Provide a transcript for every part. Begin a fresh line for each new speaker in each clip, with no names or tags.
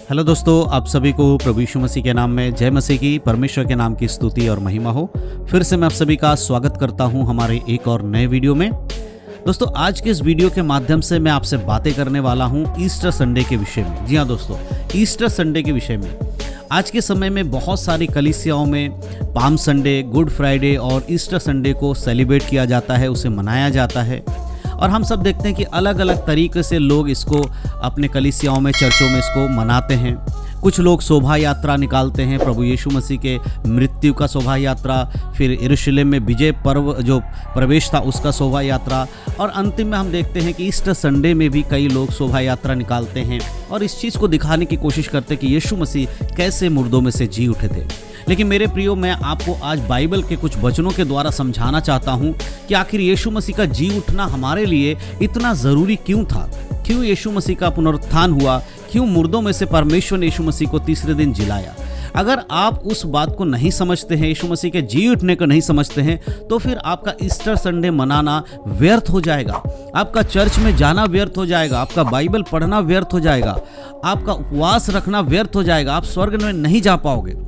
Hello दोस्तों, आप सभी को प्रभु यीशु मसीह के नाम में जय मसीह की, परमेश्वर के नाम की स्तुति और महिमा हो। फिर से मैं आप सभी का स्वागत करता हूं हमारे एक और नए वीडियो में। दोस्तों, आज के इस वीडियो के माध्यम से मैं आपसे बातें करने वाला हूं ईस्टर संडे के विषय में। जी हाँ दोस्तों, ईस्टर संडे के विषय में। आज के समय में बहुत सारी कलीसियाओं में पाम संडे, गुड फ्राइडे और ईस्टर संडे को सेलिब्रेट किया जाता है, उसे मनाया जाता है। और हम सब देखते हैं कि अलग अलग तरीके से लोग इसको अपने कलीसियाओं में, चर्चों में इसको मनाते हैं। कुछ लोग शोभा यात्रा निकालते हैं, प्रभु यीशु मसीह के मृत्यु का शोभा यात्रा, फिर यरूशलेम में विजय पर्व जो प्रवेश था उसका शोभा यात्रा, और अंतिम में हम देखते हैं कि ईस्टर संडे में भी कई लोग शोभा यात्रा निकालते हैं और इस चीज़ को दिखाने की कोशिश करते हैं कि यीशु मसीह कैसे मुर्दों में से जी उठे थे। लेकिन मेरे प्रियो, मैं आपको आज बाइबल के कुछ वचनों के द्वारा समझाना चाहता हूँ कि आखिर यीशु मसीह का जी उठना हमारे लिए इतना ज़रूरी क्यों था। क्यों यीशु मसीह का पुनरुत्थान हुआ, क्यों मुर्दों में से परमेश्वर ने यीशु मसीह को तीसरे दिन जिलाया। अगर आप उस बात को नहीं समझते हैं, यीशु मसीह के जी उठने को नहीं समझते हैं, तो फिर आपका ईस्टर संडे मनाना व्यर्थ हो जाएगा, आपका चर्च में जाना व्यर्थ हो जाएगा, आपका बाइबल पढ़ना व्यर्थ हो जाएगा, आपका उपवास रखना व्यर्थ हो जाएगा, आप स्वर्ग में नहीं जा पाओगे।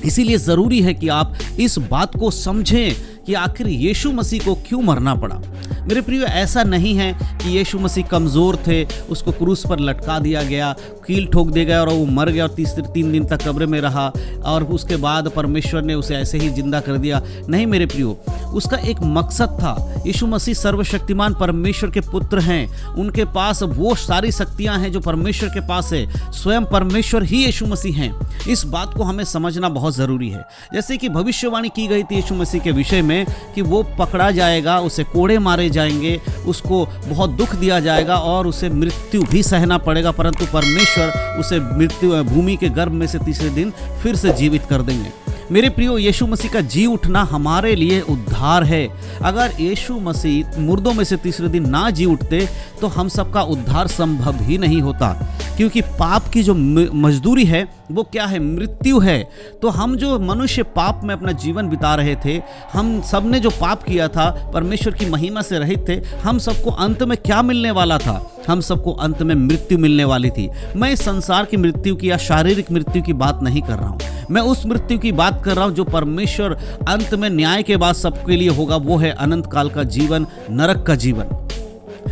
इसीलिए ज़रूरी है कि आप इस बात को समझें कि आखिर यीशु मसीह को क्यों मरना पड़ा। मेरे प्रियो, ऐसा नहीं है कि यीशु मसीह कमज़ोर थे, उसको क्रूस पर लटका दिया गया, कील ठोक दिया गया और वो मर गया और 3 दिन तक कब्र में रहा और उसके बाद परमेश्वर ने उसे ऐसे ही जिंदा कर दिया। नहीं मेरे प्रियो, उसका एक मकसद था। यीशु मसीह सर्वशक्तिमान परमेश्वर के पुत्र हैं, उनके पास वो सारी शक्तियाँ हैं जो परमेश्वर के पास है। स्वयं परमेश्वर ही यीशु मसीह हैं। इस बात को हमें समझना बहुत ज़रूरी है। जैसे कि भविष्यवाणी की गई थी यीशु मसीह के विषय में कि वो पकड़ा जाएगा, उसे कोड़े मारे जाएंगे, उसको बहुत दुख दिया जाएगा और उसे मृत्यु भी सहना पड़ेगा, परंतु परमेश्वर उसे मृत्यु भूमि के गर्भ में से तीसरे दिन फिर से जीवित कर देंगे। मेरे प्रियो, यीशु मसीह का जी उठना हमारे लिए उद्धार है। अगर यीशु मसीह मुर्दों में से तीसरे दिन ना जी उठते तो हम सबका उद्धार संभव ही नहीं होता, क्योंकि पाप की जो मजदूरी है वो क्या है? मृत्यु है। तो हम जो मनुष्य पाप में अपना जीवन बिता रहे थे, हम सब ने जो पाप किया था, परमेश्वर की महिमा से रहित थे, हम सबको अंत में क्या मिलने वाला था? हम सबको अंत में मृत्यु मिलने वाली थी। मैं इस संसार की मृत्यु की या शारीरिक मृत्यु की बात नहीं कर रहा हूँ, मैं उस मृत्यु की बात कर रहा हूँ जो परमेश्वर अंत में न्याय के बाद सबके लिए होगा। वो है अनंत काल का जीवन, नरक का जीवन।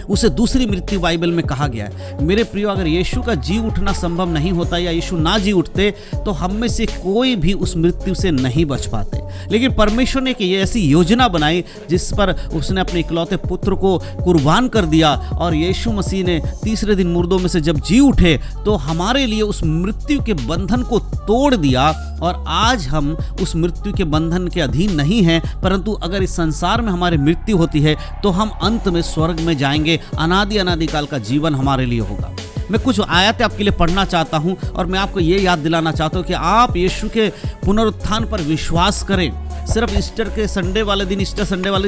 उसे दूसरी मृत्यु बाइबल में कहा गया है। मेरे प्रियो, अगर यीशु का जी उठना संभव नहीं होता या यीशु ना जी उठते तो हम में से कोई भी उस मृत्यु से नहीं बच पाते। लेकिन परमेश्वर ने एक ऐसी योजना बनाई जिस पर उसने अपने इकलौते पुत्र को कुर्बान कर दिया और यीशु मसीह ने तीसरे दिन मुर्दों में से जब जी उठे तो हमारे लिए उस मृत्यु के बंधन को तोड़ दिया और आज हम उस मृत्यु के बंधन के अधीन नहीं हैं। परंतु अगर इस संसार में हमारी मृत्यु होती है तो हम अंत में स्वर्ग में जाएंगे, अनादि काल का जीवन हमारे लिए होगा। मैं कुछ आयतें आपके लिए पढ़ना चाहता हूं और मैं आपको ये याद दिलाना चाहता हूं कि आप यीशु के पुनरुत्थान पर विश्वास करें। सिर्फ ईस्टर संडे वाले दिन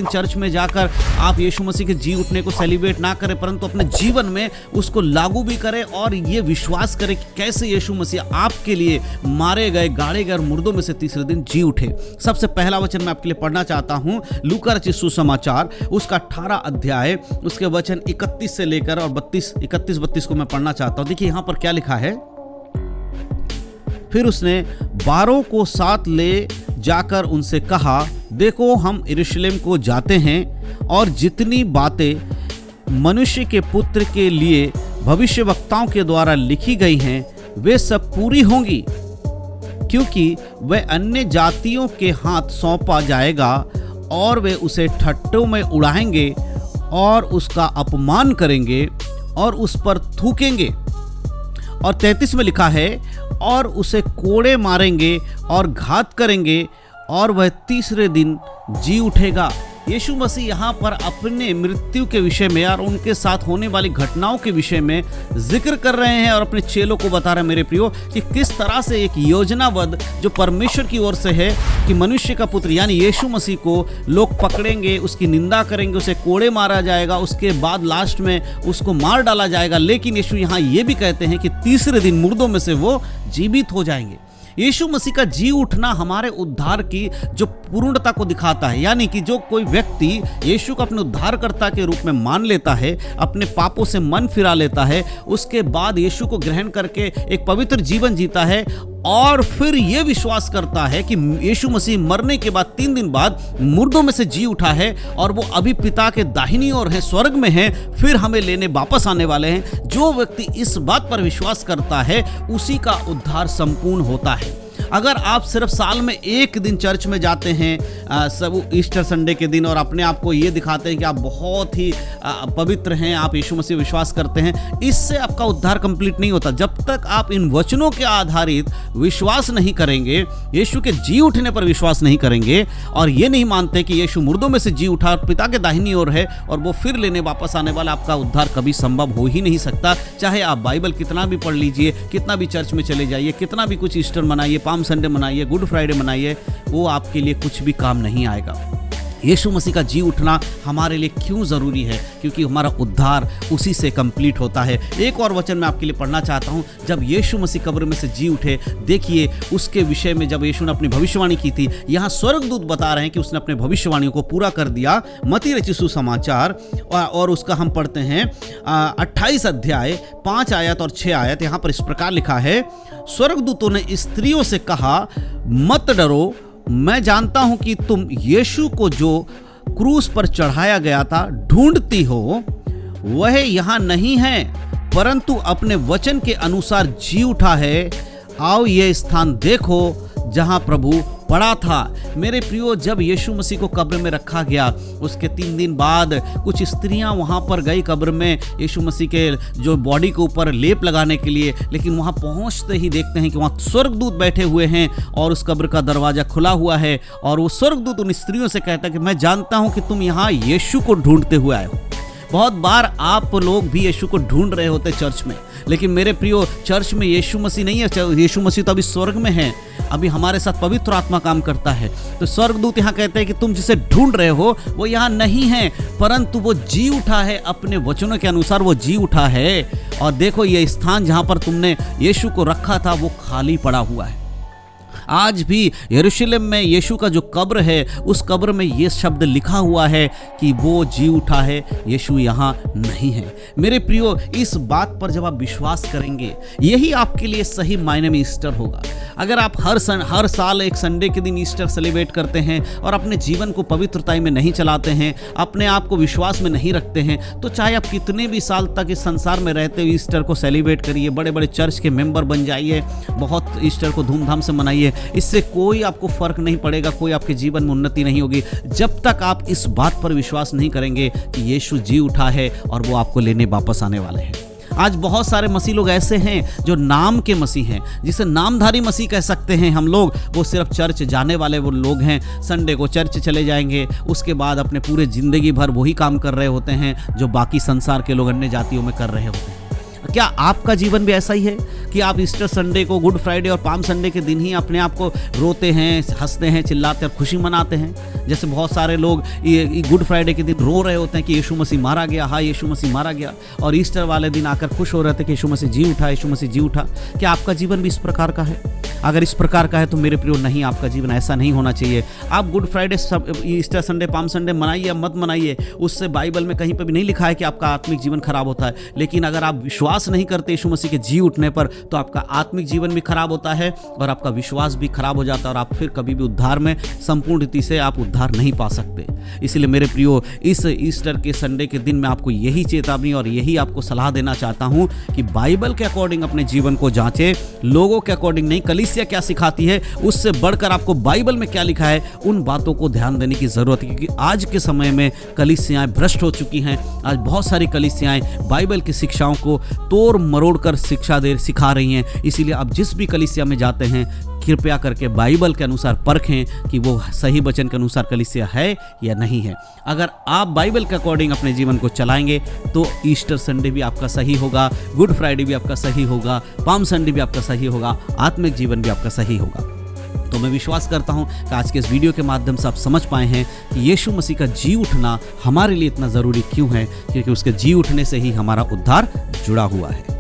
चर्च में जाकर आप यीशु मसीह के जी उठने को सेलिब्रेट ना करें, परंतु अपने जीवन में उसको लागू भी करें और ये विश्वास करें कि कैसे यीशु मसीह आपके लिए मारे गए, गाड़े गए और मुर्दों में से तीसरे दिन जी उठे। सबसे पहला वचन मैं आपके लिए पढ़ना चाहता हूँ, लूका रचित सुसमाचार उसका 18 अध्याय उसके वचन 31 से लेकर और 31-32 को मैं पढ़ना चाहता हूँ। देखिए यहाँ पर क्या लिखा है। फिर उसने 12 को साथ ले जाकर उनसे कहा, देखो हम यरूशलेम को जाते हैं और जितनी बातें मनुष्य के पुत्र के लिए भविष्यवक्ताओं के द्वारा लिखी गई हैं वे सब पूरी होंगी, क्योंकि वह अन्य जातियों के हाथ सौंपा जाएगा और वे उसे ठट्ठों में उड़ाएंगे और उसका अपमान करेंगे और उस पर थूकेंगे। और 33 में लिखा है, और उसे कोड़े मारेंगे और घात करेंगे और वह तीसरे दिन जी उठेगा। यीशु मसीह यहाँ पर अपने मृत्यु के विषय में और उनके साथ होने वाली घटनाओं के विषय में जिक्र कर रहे हैं और अपने चेलों को बता रहे हैं मेरे प्रियो कि किस तरह से एक योजनाबद्ध जो परमेश्वर की ओर से है कि मनुष्य का पुत्र यानी यीशु मसीह को लोग पकड़ेंगे, उसकी निंदा करेंगे, उसे कोड़े मारा जाएगा, उसके बाद लास्ट में उसको मार डाला जाएगा। लेकिन यीशु यहाँ ये भी कहते हैं कि तीसरे दिन मुर्दों में से वो जीवित हो जाएंगे। यीशु मसीह का जी उठना हमारे उद्धार की जो पूर्णता को दिखाता है, यानी कि जो कोई व्यक्ति यीशु को अपने उद्धारकर्ता के रूप में मान लेता है, अपने पापों से मन फिरा लेता है, उसके बाद यीशु को ग्रहण करके एक पवित्र जीवन जीता है और फिर यह विश्वास करता है कि यीशु मसीह मरने के बाद 3 दिन बाद मुर्दों में से जी उठा है और वो अभी पिता के दाहिनी ओर है, स्वर्ग में है, फिर हमें लेने वापस आने वाले हैं। जो व्यक्ति इस बात पर विश्वास करता है उसी का उद्धार संपूर्ण होता है। अगर आप सिर्फ साल में 1 दिन चर्च में जाते हैं सब ईस्टर संडे के दिन और अपने आप को ये दिखाते हैं कि आप बहुत ही पवित्र हैं, आप यीशु मसीह विश्वास करते हैं, इससे आपका उद्धार कंप्लीट नहीं होता। जब तक आप इन वचनों के आधारित विश्वास नहीं करेंगे, यीशु के जी उठने पर विश्वास नहीं करेंगे और ये नहीं मानते कि यीशु मुर्दों में से जी उठा और पिता के दाहिनी ओर है और वो फिर लेने वापस आने वाला, आपका उद्धार कभी संभव हो ही नहीं सकता। चाहे आप बाइबल कितना भी पढ़ लीजिए, कितना भी चर्च में चले जाइए, कितना भी कुछ ईस्टर मनाइए, पाम संडे मनाइए, गुड फ्राइडे मनाइए, वो आपके लिए कुछ भी काम नहीं आएगा। यीशु मसीह का जी उठना हमारे लिए क्यों ज़रूरी है? क्योंकि हमारा उद्धार उसी से कंप्लीट होता है। एक और वचन मैं आपके लिए पढ़ना चाहता हूँ। जब यीशु मसीह कब्र में से जी उठे, देखिए उसके विषय में जब यीशु ने अपनी भविष्यवाणी की थी, यहाँ स्वर्गदूत बता रहे हैं कि उसने अपने भविष्यवाणियों को पूरा कर दिया। मत्ती रचित सुसमाचार और उसका हम पढ़ते हैं 28 अध्याय 5 आयत और 6 आयत। यहाँ पर इस प्रकार लिखा है, स्वर्गदूतों ने स्त्रियों से कहा, मत डरो, मैं जानता हूं कि तुम यीशु को जो क्रूस पर चढ़ाया गया था ढूंढती हो, वह यहां नहीं है, परंतु अपने वचन के अनुसार जी उठा है। आओ ये स्थान देखो जहां प्रभु पड़ा था। मेरे प्रियो, जब यीशु मसीह को कब्र में रखा गया, उसके 3 दिन बाद कुछ स्त्रियां वहां पर गई कब्र में यीशु मसीह के जो बॉडी के ऊपर लेप लगाने के लिए, लेकिन वहां पहुंचते ही देखते हैं कि वहां स्वर्गदूत बैठे हुए हैं और उस कब्र का दरवाजा खुला हुआ है और वो स्वर्गदूत उन स्त्रियों से कहता है कि मैं जानता हूं कि तुम यहाँ यीशु को ढूंढते हुए आए हो। बहुत बार आप लोग भी यीशु को ढूंढ रहे होते चर्च में, लेकिन मेरे प्रियो, चर्च में यीशु मसीह नहीं है। यीशु मसीह तो अभी स्वर्ग में है, अभी हमारे साथ पवित्र आत्मा काम करता है। तो स्वर्गदूत यहाँ कहते हैं कि तुम जिसे ढूंढ रहे हो वो यहाँ नहीं है, परंतु वो जी उठा है, अपने वचनों के अनुसार वो जी उठा है। और देखो, ये स्थान जहाँ पर तुमने यीशु को रखा था वो खाली पड़ा हुआ है। आज भी यरूशलेम में यीशु का जो कब्र है, उस कब्र में ये शब्द लिखा हुआ है कि वो जी उठा है, यीशु यहाँ नहीं है। मेरे प्रियो, इस बात पर जब आप विश्वास करेंगे, यही आपके लिए सही मायने में ईस्टर होगा। अगर आप हर साल एक संडे के दिन ईस्टर सेलिब्रेट करते हैं और अपने जीवन को पवित्रता में नहीं चलाते हैं, अपने आप को विश्वास में नहीं रखते हैं, तो चाहे आप कितने भी साल तक इस संसार में रहते हुए ईस्टर को सेलिब्रेट करिए, बड़े बड़े चर्च के मेंबर बन जाइए, बहुत ईस्टर को धूमधाम से मनाइए, इससे कोई आपको फर्क नहीं पड़ेगा, कोई आपके जीवन में उन्नति नहीं होगी, जब तक आप इस बात पर विश्वास नहीं करेंगे कि यीशु जी उठा है और वो आपको लेने वापस आने वाले हैं। आज बहुत सारे मसीह लोग ऐसे हैं जो नाम के मसीह हैं, जिसे नामधारी मसीह कह सकते हैं हम लोग। वो सिर्फ चर्च जाने वाले वो लोग हैं, संडे को चर्च चले जाएंगे, उसके बाद अपने पूरे जिंदगी भर वही काम कर रहे होते हैं जो बाकी संसार के लोग अन्य जातियों में कर रहे होते हैं। क्या आपका जीवन भी ऐसा ही है कि आप ईस्टर संडे को, गुड फ्राइडे और पाम संडे के दिन ही अपने आप को रोते हैं, हंसते हैं, चिल्लाते हैं, खुशी मनाते हैं? जैसे बहुत सारे लोग गुड फ्राइडे के दिन रो रहे होते हैं कि यीशु मसीह मारा गया, हाँ यीशु मसीह मारा गया, और ईस्टर वाले दिन आकर खुश हो रहे थे कि यीशु मसीह जी उठा, यीशु मसीह जी उठा। क्या आपका जीवन भी इस प्रकार का है? अगर इस प्रकार का है तो मेरे प्रियो, नहीं, आपका जीवन ऐसा नहीं होना चाहिए। आप Good Friday, Easter Sunday, Palm Sunday मनाइए या मत मनाइए, उससे बाइबल में कहीं पर भी नहीं लिखा है कि आपका आत्मिक जीवन खराब होता है। लेकिन अगर आप विश्वास नहीं करते यीशु मसीह के जी उठने पर, तो आपका आत्मिक जीवन भी खराब होता है और आपका विश्वास भी खराब हो जाता है और आप फिर कभी भी उद्धार में संपूर्ण रीति से आप उद्धार नहीं पा सकते। इसलिए मेरे प्रियो, इस ईस्टर के संडे के दिन मैं आपको यही चेतावनी और यही आपको सलाह देना चाहता हूं कि बाइबल के अकॉर्डिंग अपने जीवन को जांचें, लोगों के अकॉर्डिंग नहीं। कलीसिया क्या सिखाती है उससे बढ़कर आपको बाइबल में क्या लिखा है, उन बातों को ध्यान देने की जरूरत है, क्योंकि आज के समय में कलीसियाएं भ्रष्ट हो चुकी हैं। आज बहुत सारी कलीसियाएं बाइबल की शिक्षाओं को तोड़ मरोड़ कर सिखा रही हैं। इसीलिए आप जिस भी कलीसिया में जाते हैं, कृपया करके बाइबल के अनुसार परखें कि वो सही वचन के अनुसार कलीसिया है या नहीं है। अगर आप बाइबल के अकॉर्डिंग अपने जीवन को चलाएंगे तो ईस्टर संडे भी आपका सही होगा, गुड फ्राइडे भी आपका सही होगा, पाम संडे भी आपका सही होगा, आत्मिक जीवन भी आपका सही होगा। तो मैं विश्वास करता हूं कि आज के इस वीडियो के माध्यम से आप समझ पाए हैं कि यीशु मसीह का जी उठना हमारे लिए इतना ज़रूरी क्यों है, क्योंकि उसके जी उठने से ही हमारा उद्धार जुड़ा हुआ है।